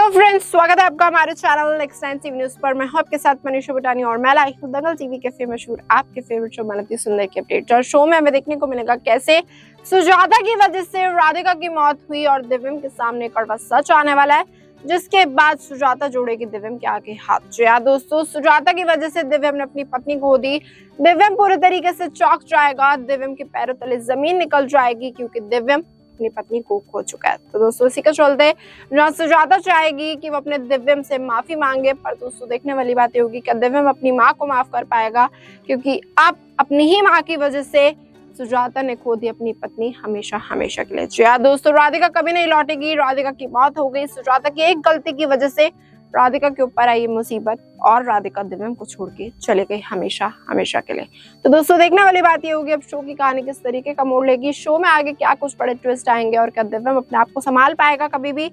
Hello friends, स्वागत है आपका हमारे चैनल एक्सटेंसिव न्यूज पर। मैं हूं आपके साथ मनीषा बटानी और मैं लाई हूं दंगल टीवी के मशहूर आपके फेवरेट शो मालती सुंदर की अपडेट। और शो में हमें देखने को मिलेगा कैसे सुजाता की वजह से राधिका की मौत हुई और दिव्यम के सामने कड़वा सच आने वाला है, जिसके बाद सुजाता जोड़ेगी दिव्यम के आगे हाथ। जी हाँ दोस्तों, सुजाता की वजह से दिव्यम ने अपनी पत्नी खो दी। दिव्यम पूरे तरीके से चौंक जाएगा, दिव्यम के पैरों तले जमीन निकल जाएगी क्योंकि दिव्यम अपनी पत्नी को खो चुका है। तो दोस्तों इसी के चलते जहाँ सुजाता चाहेगी कि वो अपने दिव्यम से माफी मांगे, पर दोस्तों देखने वाली बात होगी क्या दिव्यम अपनी माँ को माफ कर पाएगा, क्योंकि अब अपनी ही माँ की वजह से सुजाता ने खो दी अपनी पत्नी हमेशा हमेशा के लिए। जी हाँ दोस्तों, राधिका कभी नहीं लौटेगी। राधिका की मौत हो गई सुजाता की एक गलती की वजह से। राधिका के ऊपर आई मुसीबत और राधिका दिव्यम को छोड़ के चले गई हमेशा हमेशा के लिए। तो दोस्तों देखने वाली बात ये होगी अब शो की कहानी किस तरीके का मोड़ लेगी, शो में आगे क्या कुछ बड़े ट्विस्ट आएंगे और क्या दिव्यम अपने आप को संभाल पाएगा कभी भी,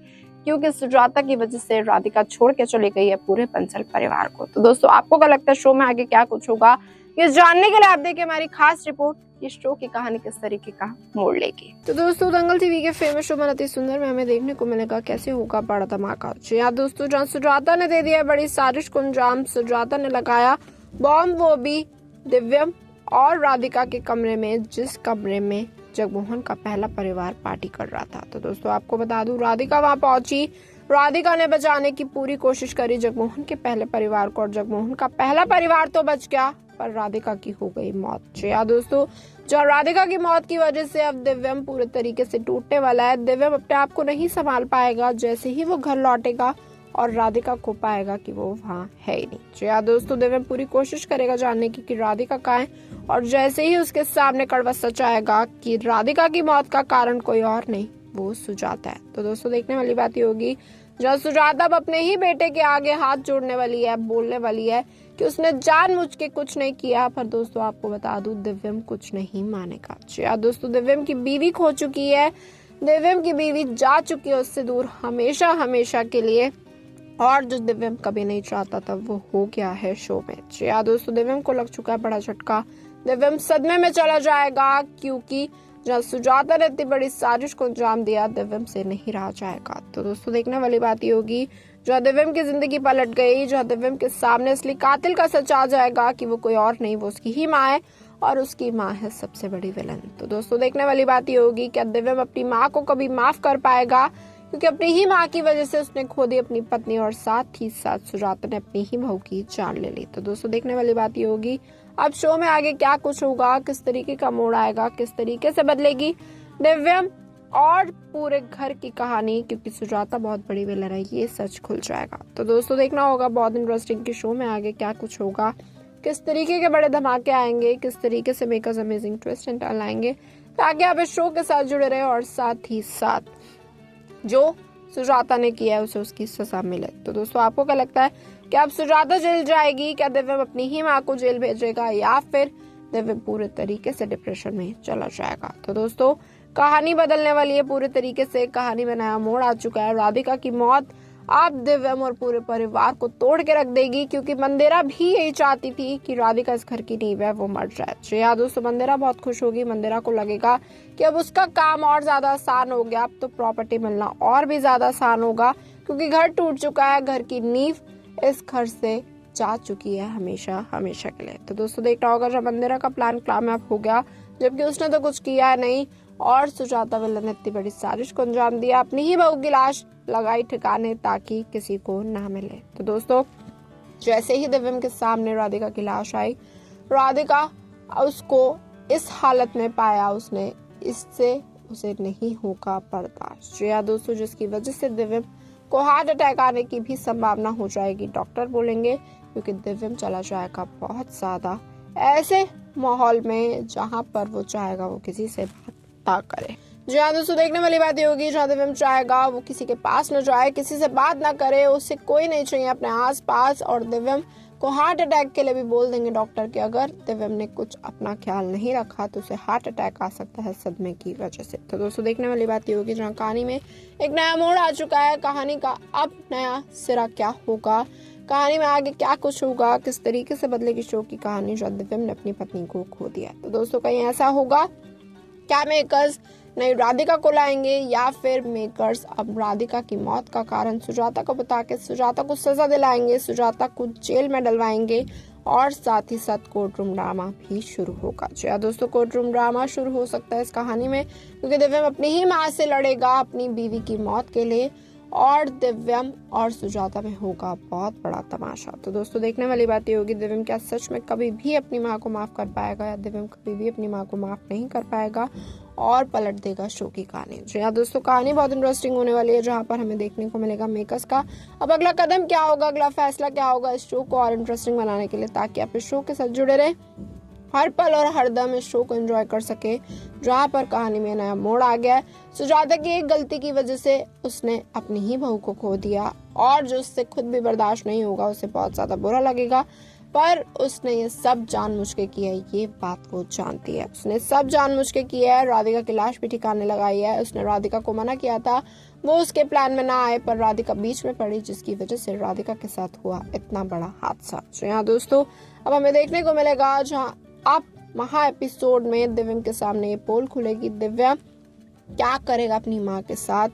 क्योंकि सुजाता की वजह से राधिका छोड़ के चली गई है पूरे बंसल परिवार को। तो दोस्तों आपको क्या लगता है शो में आगे क्या कुछ होगा, ये जानने के लिए आप देखिए हमारी खास रिपोर्ट, इस शो की कहानी किस तरीके का मोड़ लेगी। तो दोस्तों दंगल टीवी के फेमस शो मालती सुंदर में हमें देखने को मिलेगा कैसे होगा बड़ा धमाका। जी हाँ दोस्तों, जहाँ सुजाता ने दे दिया बड़ी साजिश को अंजाम, सुजाता ने लगाया बॉम्ब, वो भी दिव्यम और राधिका के कमरे में, जिस कमरे में जगमोहन का पहला परिवार पार्टी कर रहा था। तो दोस्तों आपको बता दूं, राधिका वहां पहुंची, राधिका ने बचाने की पूरी कोशिश करी जगमोहन के पहले परिवार को, और जगमोहन का पहला परिवार तो बच गया पर राधिका की हो गई मौत। जी हाँ दोस्तों, जो राधिका की मौत की वजह से अब दिव्यम पूरे तरीके से टूटने वाला है। दिव्यम अपने आप को नहीं संभाल पाएगा जैसे ही वो घर लौटेगा और राधिका को पाएगा कि वो वहाँ है ही नहीं। जी हाँ दोस्तों, दिव्यम पूरी कोशिश करेगा जानने की कि राधिका कहाँ है, और जैसे ही उसके सामने कड़वा सच आएगा कि राधिका की मौत का कारण कोई और नहीं वो सुजाता है। तो दोस्तों देखने वाली बात ये होगी जहाँ सुजाता अब अपने ही बेटे के आगे हाथ जोड़ने वाली है, बोलने वाली है कि उसने जानबूझ के कुछ नहीं किया। पर दोस्तों आपको बता दूं दिव्यम कुछ नहीं मानेगा। जी हाँ दोस्तों, दिव्यम की बीवी खो चुकी है, दिव्यम की बीवी जा चुकी है उससे दूर हमेशा हमेशा के लिए, और जो दिव्यम कभी नहीं चाहता था वो हो गया है शो में। जी हाँ दोस्तों, दिव्यम को लग चुका है बड़ा झटका, दिव्यम सदमे में चला जाएगा, क्योंकि जहाँ सुजाता ने इतनी बड़ी साजिश को अंजाम दिया दिव्यम से नहीं रहा जाएगा। तो दोस्तों देखने वाली बात ये होगी जहाँ दिव्यम की जिंदगी पलट गई, जहाँ दिव्यम के सामने असली कातिल का सच आ जाएगा कि वो कोई और नहीं वो उसकी ही माँ है, और उसकी माँ है सबसे बड़ी विलन। तो दोस्तों देखने वाली बात ये होगी क्या दिव्यम अपनी माँ को कभी माफ कर पाएगा, क्योंकि अपनी ही माँ की वजह से उसने खो दी अपनी पत्नी, और साथ ही साथ सुजाता ने अपनी ही बहू की जान ले ली। तो दोस्तों देखने वाली बात ये होगी अब शो में आगे क्या कुछ होगा, किस तरीके का मोड़ आएगा, किस तरीके से बदलेगी दिव्यम और पूरे घर की कहानी, क्योंकि सुजाता बहुत बड़ी विलन है, ये सच खुल जाएगा। तो दोस्तों देखना होगा बहुत इंटरेस्टिंग कि शो में आगे क्या कुछ होगा, किस तरीके के बड़े धमाके आएंगे, किस तरीके से makers amazing twist and turn लाएंगे, ताकि आप इस शो के साथ जुड़े रहे और साथ ही साथ जो सुजाता ने किया है उसे उसकी सजा मिले। तो दोस्तों आपको क्या लगता है कि अब सुजाता जेल जाएगी, क्या दिव्यम अपनी ही माँ को जेल भेजेगा, या फिर दिव्यम पूरे तरीके से डिप्रेशन में चला जाएगा। तो दोस्तों कहानी बदलने वाली है पूरे तरीके से, कहानी में नया मोड़ आ चुका है। राधिका की मौत अब दिव्यम और पूरे परिवार को तोड़ के रख देगी, क्योंकि मंदिरा भी यही चाहती थी कि राधिका इस घर की नींव है वो मर जाए। जी हाँ दोस्तों, मंदिरा बहुत खुश होगी, मंदिरा को लगेगा कि अब उसका काम और ज्यादा आसान हो गया, अब तो प्रॉपर्टी मिलना और भी ज्यादा आसान होगा, क्योंकि घर टूट चुका है, घर की नींव इस घर से जा चुकी है हमेशा हमेशा के लिए। तो दोस्तों देखना होगा जब मंदिरा का प्लान कामयाब हो गया, जबकि उसने तो कुछ किया है नहीं, और सुजाता विलन ने इतनी बड़ी साजिश को अंजाम दिया, अपनी ही बहू की लाश लगाई ठिकाने ताकि किसी को ना मिले। तो दोस्तों जैसे ही दिव्यम के सामने राधिका की लाश आई, राधिका उसको इस हालत में पाया, उसने इससे उसे नहीं होगा बर्दाश्त। जी हाँ दोस्तों, जिसकी वजह से दिव्यम को हार्ट अटैक आने की भी संभावना हो जाएगी, डॉक्टर बोलेंगे, क्योंकि दिव्यम चला जाएगा बहुत ज्यादा ऐसे माहौल में जहाँ पर वो चाहेगा वो किसी से बात ना करे। जी हाँ दोस्तों, देखने वाली बात ये होगी जहाँ दिव्यम चाहेगा वो किसी के पास न जाए, किसी से बात ना करे, उससे कोई नहीं चाहिए अपने आस पास, और दिव्यम को हार्ट अटैक के लिए भी बोल देंगे डॉक्टर कि अगर दिव्यम ने कुछ अपना ख्याल नहीं रखा तो उसे हार्ट अटैक आ सकता है सदमे की वजह से। तो दोस्तों देखने वाली बात ये होगी जहाँ कहानी में एक नया मोड़ आ चुका है, कहानी का अब नया सिरा क्या होगा, कहानी में आगे क्या कुछ होगा, किस तरीके से बदलेगी शो की कहानी जब दिव्यम ने अपनी पत्नी को खो दिया। तो दोस्तों कहीं ऐसा होगा क्या मेकर्स नई राधिका को लाएंगे या फिर मेकर्स अब राधिका की मौत का कारण सुजाता को बता के सुजाता को सजा दिलाएंगे, सुजाता को जेल में डलवाएंगे और साथ ही साथ कोर्ट रूम ड्रामा भी शुरू होगा। जी हाँ दोस्तों, कोर्ट रूम ड्रामा शुरू हो सकता है इस कहानी में, क्योंकि दिव्यम अपनी ही माँ से लड़ेगा अपनी बीवी की मौत के लिए और दिव्यम और सुजाता में होगा बहुत बड़ा तमाशा। तो दोस्तों देखने वाली बात ये होगी, दिव्यम क्या सच में कभी भी अपनी माँ को माफ कर पाएगा या दिव्यम कभी भी अपनी माँ को माफ नहीं कर पाएगा और पलट देगा शो की कहानी। जी हाँ दोस्तों, कहानी बहुत इंटरेस्टिंग होने वाली है, जहाँ पर हमें देखने को मिलेगा मेकर्स का अब अगला कदम क्या होगा, अगला फैसला क्या होगा इस शो को और इंटरेस्टिंग बनाने के लिए, ताकि आप इस शो के साथ जुड़े रहे, हर पल और हर दम इस शो को एंजॉय कर सके, जहाँ पर कहानी में नया मोड़ आ गया है। सुजाता की एक गलती की वजह से उसने अपनी ही बहू को खो दिया और जो उससे खुद भी बर्दाश्त नहीं होगा, उसे बहुत ज्यादा बुरा लगेगा, पर उसने ये सब जानबूझ के किया है, ये बात वो जानती है, उसने सब जानबूझ के किया है। राधिका की लाश भी ठिकाने लगाई है, उसने राधिका को मना किया था वो उसके प्लान में ना आए, पर राधिका बीच में पड़ी, जिसकी वजह से राधिका के साथ हुआ इतना बड़ा हादसा। तो यहाँ दोस्तों अब हमें देखने को मिलेगा, जहाँ अब महा एपिसोड में दिव्यम के सामने ये पोल खुलेगी, दिव्यम क्या करेगा अपनी माँ के साथ,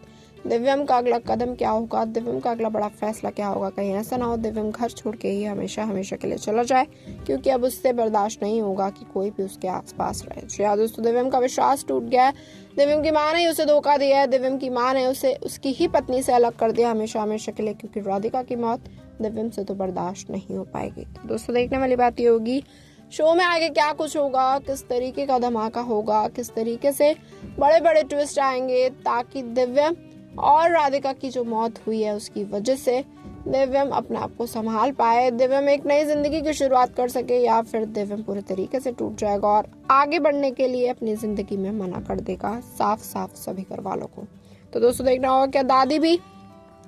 दिव्यम का अगला कदम क्या होगा, दिव्यम का अगला बड़ा फैसला क्या होगा। कहीं ऐसा ना हो दिव्यम घर छोड़ के ही हमेशा हमेशा के लिए चला जाए, क्योंकि अब उससे बर्दाश्त नहीं होगा कि कोई भी उसके आसपास रहे। जी दोस्तों, दिव्यम का विश्वास टूट गया है, दिव्यम की माँ ने उसे धोखा दिया है, दिव्यम की माँ ने उसे उसकी ही पत्नी से अलग कर दिया हमेशा हमेशा के लिए, क्योंकि राधिका की मौत दिव्यम से तो बर्दाश्त नहीं हो पाएगी। तो दोस्तों देखने वाली बात ये होगी शो में आगे क्या कुछ होगा, किस तरीके का धमाका होगा, किस तरीके से बड़े बड़े ट्विस्ट आएंगे, ताकि दिव्यम और राधिका की जो मौत हुई है उसकी वजह से दिव्यम अपने आप को संभाल पाए, दिव्यम एक नई जिंदगी की शुरुआत कर सके, या फिर दिव्यम पूरे तरीके से टूट जाएगा और आगे बढ़ने के लिए अपनी जिंदगी में मना कर देगा साफ साफ सभी घर वालों को। तो दोस्तों देखना होगा क्या दादी भी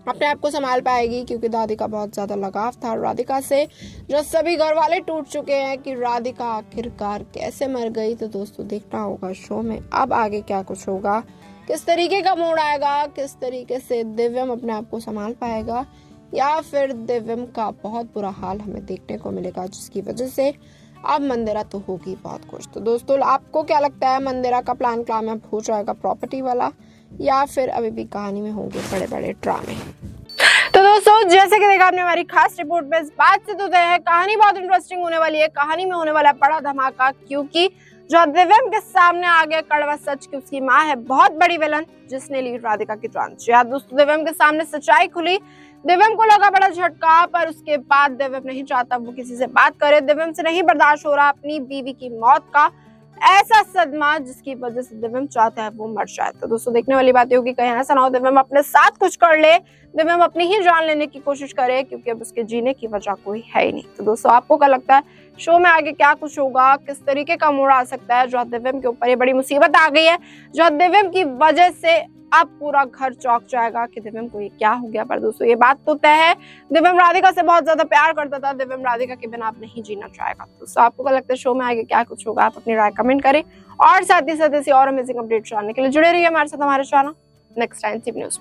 अपने आप को संभाल पाएगी, क्योंकि दादी का बहुत ज्यादा लगाव था राधिका से, जो सभी घर वाले टूट चुके हैं कि राधिका आखिरकार कैसे मर गई। तो दोस्तों देखना होगा शो में अब आगे क्या कुछ होगा, किस तरीके का मोड़ आएगा, किस तरीके से दिव्यम अपने आप को संभाल पाएगा, या फिर दिव्यम का बहुत बुरा हाल हमें देखने को मिलेगा, जिसकी वजह से अब मंदिरा तो होगी बहुत कुछ। तो दोस्तों आपको क्या लगता है, मंदिरा का प्लान कामयाब हो जाएगा प्रॉपर्टी वाला, या फिर अभी भी कहानी में होंगे बड़े बड़े ड्रामे। तो दोस्तों जैसे कि देखा आपने हमारी खास रिपोर्ट में, इस बात से तो तय है कहानी बहुत इंटरेस्टिंग होने वाली है, कहानी में होने वाला है बड़ा धमाका, क्योंकि जो दिव्यम के सामने आ गया कड़वा सच कि उसकी माँ है बहुत बड़ी विलन जिसने ली राधिका की जान। दोस्तों दिव्यम के सामने सच्चाई खुली, दिव्यम को लगा बड़ा झटका, पर उसके बाद दिव्यम नहीं चाहता वो किसी से बात करे, दिव्यम से नहीं बर्दाश्त हो रहा अपनी बीवी की मौत का ऐसा सदमा, जिसकी वजह से दिव्यम चाहता है वो मर जाए। तो दोस्तों देखने वाली बात होगी, कहीं ऐसा ना हो दिव्यम अपने साथ कुछ कर ले, दिव्यम अपनी ही जान लेने की कोशिश करे, क्योंकि अब उसके जीने की वजह कोई है ही नहीं। तो दोस्तों आपको क्या लगता है शो में आगे क्या कुछ होगा, किस तरीके का मोड़ आ सकता है, जो दिव्यम के ऊपर ये बड़ी मुसीबत आ गई है, जो दिव्यम की वजह से अब पूरा घर चौंक जाएगा कि दिव्यम को ये क्या हो गया। पर दोस्तों ये बात तो तय है, दिव्यम राधिका से बहुत ज्यादा प्यार करता था, दिव्यम राधिका के बिना अब नहीं जीना चाहेगा। तो आपको क्या लगता है शो में आगे क्या कुछ होगा, आप अपनी राय कमेंट करें और साथ ही साथ ऐसी और अमेजिंग अपडेट जानने के लिए जुड़े रहिए हमारे साथ हमारे चैनल नेक्स्ट टाइम न्यूज़।